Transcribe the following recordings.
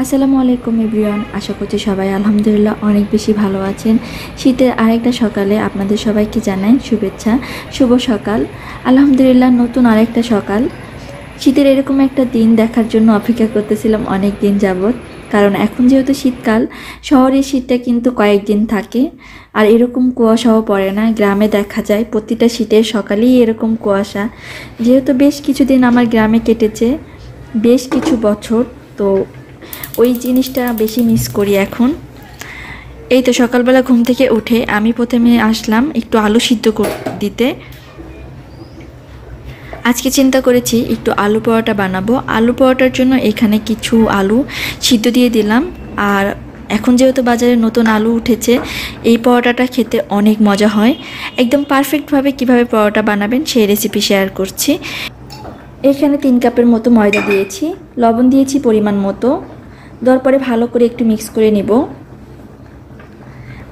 আসসালামু আলাইকুম এভরিওয়ান, আশা করছি সবাই আলহামদুলিল্লাহ অনেক বেশি ভালো আছেন। শীতের আরেকটা সকালে আপনাদের সবাইকে জানাই শুভেচ্ছা, শুভ সকাল। আলহামদুলিল্লাহ নতুন আরেকটা সকাল। শীতের এরকম একটা দিন দেখার জন্য অপেক্ষা করতেছিলাম অনেক দিন যাবৎ, কারণ এখন যেহেতু শীতকাল, শহরের শীতটা কিন্তু কয়েকদিন থাকে আর এরকম কুয়াশাও পড়ে না। গ্রামে দেখা যায় প্রতিটা শীতের সকালেই এরকম কুয়াশা। যেহেতু বেশ কিছুদিন আমার গ্রামে কেটেছে, বেশ কিছু বছর, তো ওই জিনিসটা বেশি মিস করি এখন। এই তো সকালবেলা ঘুম থেকে উঠে আমি প্রথমে আসলাম একটু আলু সিদ্ধ দিতে। আজকে চিন্তা করেছি একটু আলু পরোটা বানাবো। আলু পরোটার জন্য এখানে কিছু আলু সিদ্ধ দিয়ে দিলাম। আর এখন যেহেতু বাজারে নতুন আলু উঠেছে, এই পরোটাটা খেতে অনেক মজা হয়। একদম পারফেক্টভাবে কিভাবে পরোটা বানাবেন সেই রেসিপি শেয়ার করছি। এখানে 3 কাপের মতো ময়দা দিয়েছি, লবণ দিয়েছি পরিমাণ মতো। দেওয়ার পরে ভালো করে একটু মিক্স করে নিব।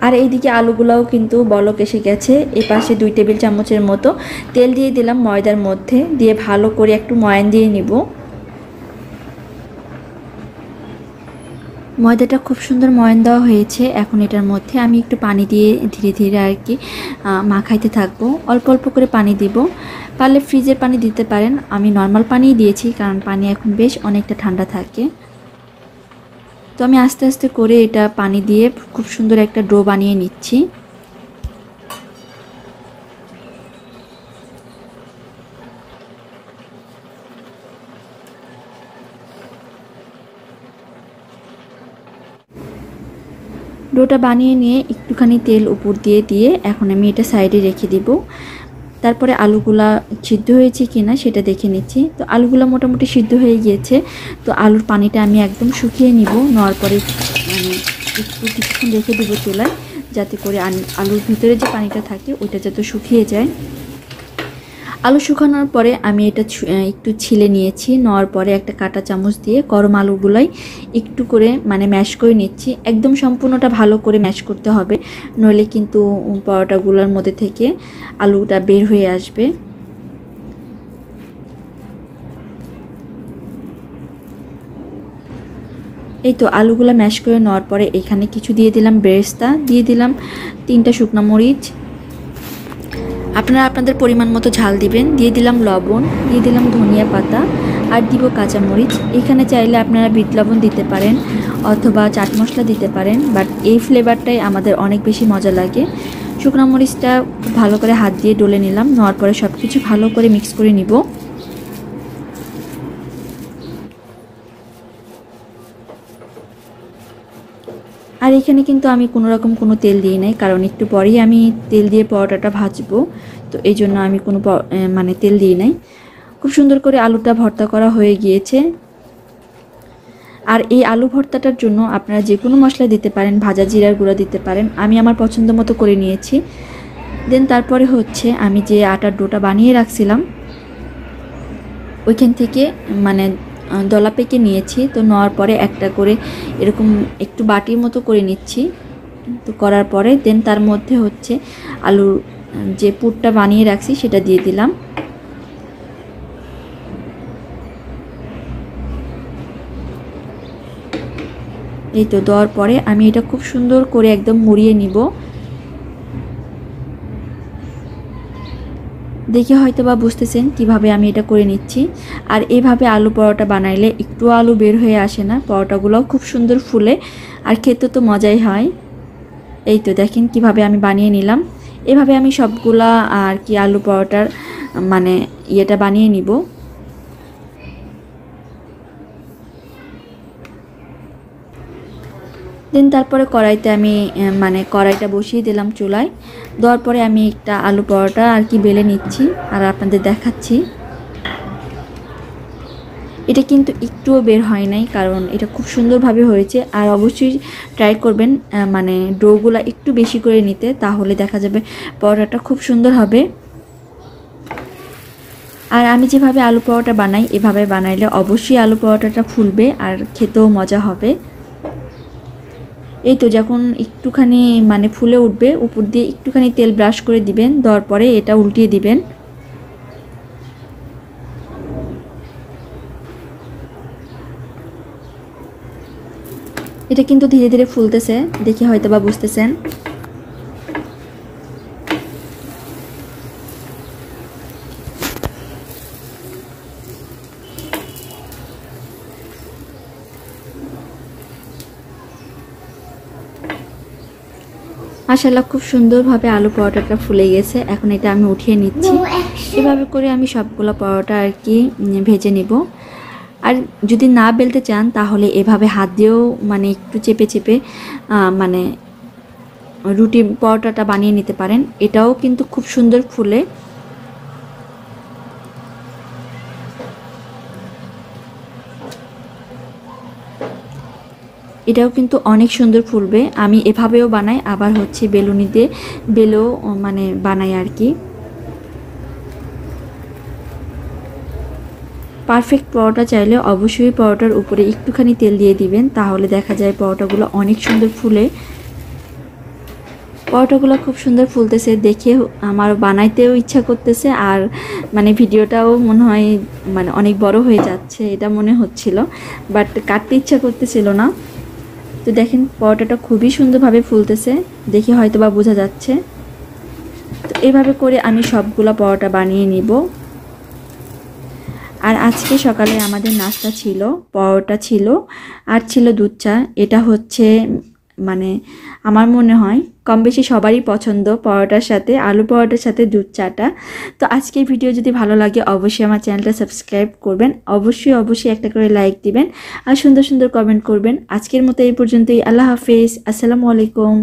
আর এইদিকে আলুগুলাও কিন্তু বলক এসে গেছে। এই পাশে 2 টেবিল চামচের মতো তেল দিয়ে দিলাম ময়দার মধ্যে, দিয়ে ভালো করে একটু ময়ান দিয়ে নিব। ময়দাটা খুব সুন্দর ময়ান দেওয়া হয়েছে। এখন এটার মধ্যে আমি একটু পানি দিয়ে ধীরে ধীরে আর কি মাখাইতে থাকবো। অল্প অল্প করে পানি দিব, পারলে ফ্রিজের পানি দিতে পারেন। আমি নর্মাল পানিই দিয়েছি, কারণ পানি এখন বেশ অনেকটা ঠান্ডা থাকে। তো আমি আস্তে আস্তে করে এটা পানি দিয়ে খুব সুন্দর একটা ডো বানিয়ে নিচ্ছি। ডোটা বানিয়ে নিয়ে একটুখানি তেল উপর দিয়ে এখন আমি এটা সাইডে রেখে দিব। তারপরে আলুগুলা সিদ্ধ হয়েছে কিনা সেটা দেখে নিচ্ছি। তো আলুগুলা মোটামুটি সিদ্ধ হয়ে গিয়েছে। তো আলুর পানিটা আমি একদম শুকিয়ে নিব। নেওয়ার পরে মানে একটু কিছুক্ষণ রেখে দেবো চুলায়, যাতে করে আলুর ভিতরে যে পানিটা থাকে ওইটা যাতে শুকিয়ে যায়। আলু শুকানোর পরে আমি এটা একটু ছিলে নিয়েছি। নেওয়ার পরে একটা কাঁটা চামচ দিয়ে গরম আলুগুলাই একটু করে মানে ম্যাশ করে নিচ্ছি। একদম সম্পূর্ণটা ভালো করে ম্যাশ করতে হবে, নইলে কিন্তু পরোটাগুলোর মধ্যে থেকে আলুটা বের হয়ে আসবে। এই তো আলুগুলো ম্যাশ করে নেওয়ার পরে এখানে কিছু দিয়ে দিলাম বেরেস্তা, দিয়ে দিলাম 3টা শুকনো মরিচ। আপনারা আপনাদের পরিমাণ মতো ঝাল দিবেন। দিয়ে দিলাম লবণ, দিয়ে দিলাম ধনিয়া পাতা, আর দিব কাঁচামরিচ। এখানে চাইলে আপনারা বিট লবণ দিতে পারেন অথবা চাট মশলা দিতে পারেন, বাট এই ফ্লেভারটাই আমাদের অনেক বেশি মজা লাগে। শুকনো মরিচটা খুব ভালো করে হাত দিয়ে ডলে নিলাম। নেওয়ার পরে সব কিছু ভালো করে মিক্স করে নিব। আর এখানে কিন্তু আমি কোনো রকম কোনো তেল দিই নাই, কারণ একটু পরেই আমি তেল দিয়ে পরোটাটা ভাজবো। তো এই জন্য আমি কোনো মানে তেল দিই নাই। খুব সুন্দর করে আলুটা ভর্তা করা হয়ে গিয়েছে। আর এই আলু ভর্তাটার জন্য আপনারা যে কোনো মশলা দিতে পারেন, ভাজা জিরার গুঁড়া দিতে পারেন। আমি আমার পছন্দ মতো করে নিয়েছি। দেন তারপরে হচ্ছে আমি যে আটার ডোটা বানিয়ে রাখছিলাম ওইখান থেকে মানে দলা পেকে নিয়েছি। তো নেওয়ার পরে একটা করে এরকম একটু বাটির মতো করে নিচ্ছি। তো করার পরে দেন তার মধ্যে হচ্ছে আলুর যে পুরটা বানিয়ে রাখছি সেটা দিয়ে দিলাম। এই তো দেওয়ার পরে আমি এটা খুব সুন্দর করে একদম মুড়িয়ে নিব। দেখে হয়তো বা বুঝতেছেন কিভাবে আমি এটা করে নিচ্ছি। আর এভাবে আলু পরোটা বানাইলে একটু আলু বের হয়ে আসে না, পরোটাগুলোও খুব সুন্দর ফুলে আর খেতে তো মজাই হয়। এই তো দেখেন কিভাবে আমি বানিয়ে নিলাম। এভাবে আমি সবগুলা আর কি আলু পরোটার মানে ইয়েটা বানিয়ে নিব। দেন তারপরে কড়াইতে আমি মানে কড়াইটা বসিয়ে দিলাম চুলায়। দেওয়ার পরে আমি একটা আলু পরোটা আর কি বেলে নিচ্ছি আর আপনাদের দেখাচ্ছি। এটা কিন্তু একটুও বের হয় নাই, কারণ এটা খুব সুন্দরভাবে হয়েছে। আর অবশ্যই ট্রাই করবেন মানে ডোগুলা একটু বেশি করে নিতে, তাহলে দেখা যাবে পরোটাটা খুব সুন্দর হবে। আর আমি যেভাবে আলু পরোটা বানাই এভাবে বানাইলে অবশ্যই আলু পরোটাটা ফুলবে আর খেতেও মজা হবে। এই তো যখন একটুখানি মানে ফুলে উঠবে, উপর দিয়ে একটুখানি তেল ব্রাশ করে দিবেন। দেওয়ার পরে এটা উল্টিয়ে দিবেন। এটা কিন্তু ধীরে ধীরে ফুলতেছে, দেখে হয়তো বা বুঝতেছেন। মাশাআল্লাহ খুব সুন্দরভাবে আলু পরোটাটা ফুলে গেছে। এখন এটা আমি উঠিয়ে নিচ্ছি। এভাবে করে আমি সবগুলো পরোটা আর কি ভেজে নিব। আর যদি না বেলতে চান তাহলে এভাবে হাত দিয়েও মানে একটু চেপে চেপে মানে রুটি পরোটাটা বানিয়ে নিতে পারেন, এটাও কিন্তু খুব সুন্দর ফুলে। এটাও কিন্তু অনেক সুন্দর ফুলবে। আমি এভাবেও বানাই, আবার হচ্ছে বেলুনি দিয়ে বেলেও মানে বানাই আর কি। পারফেক্ট পরোটা চাইলে অবশ্যই পরোটার উপরে একটুখানি তেল দিয়ে দিবেন, তাহলে দেখা যায় পরোটাগুলো অনেক সুন্দর ফুলে। পরোটাগুলো খুব সুন্দর ফুলতেছে দেখে আমার বানাইতেও ইচ্ছা করতেছে, আর মানে ভিডিওটাও মনে হয় মানে অনেক বড় হয়ে যাচ্ছে এটা মনে হচ্ছিল, বাট কাটতে ইচ্ছা করতেছিল না। তো দেখেন পরোটাটা খুবই সুন্দরভাবে ফুলতেছে, দেখে হয়তো বা বোঝা যাচ্ছে। তো এভাবে করে আমি সবগুলো পরোটা বানিয়ে নিব। আর আজকে সকালে আমাদের নাস্তা ছিল পরোটা ছিল, আর ছিল দুধ চা। এটা হচ্ছে মানে আমার মনে হয় কম বেশি সবারই পছন্দ, পরোটার সাথে আলু পরোটার সাথে দুধ চাটা। তো আজকের ভিডিও যদি ভালো লাগে অবশ্যই আমার চ্যানেলটা সাবস্ক্রাইব করবেন, অবশ্যই একটা করে লাইক দিবেন, আর সুন্দর সুন্দর কমেন্ট করবেন। আজকের মতো এই পর্যন্তই। আল্লাহ হাফেজ, আসসালামু আলাইকুম।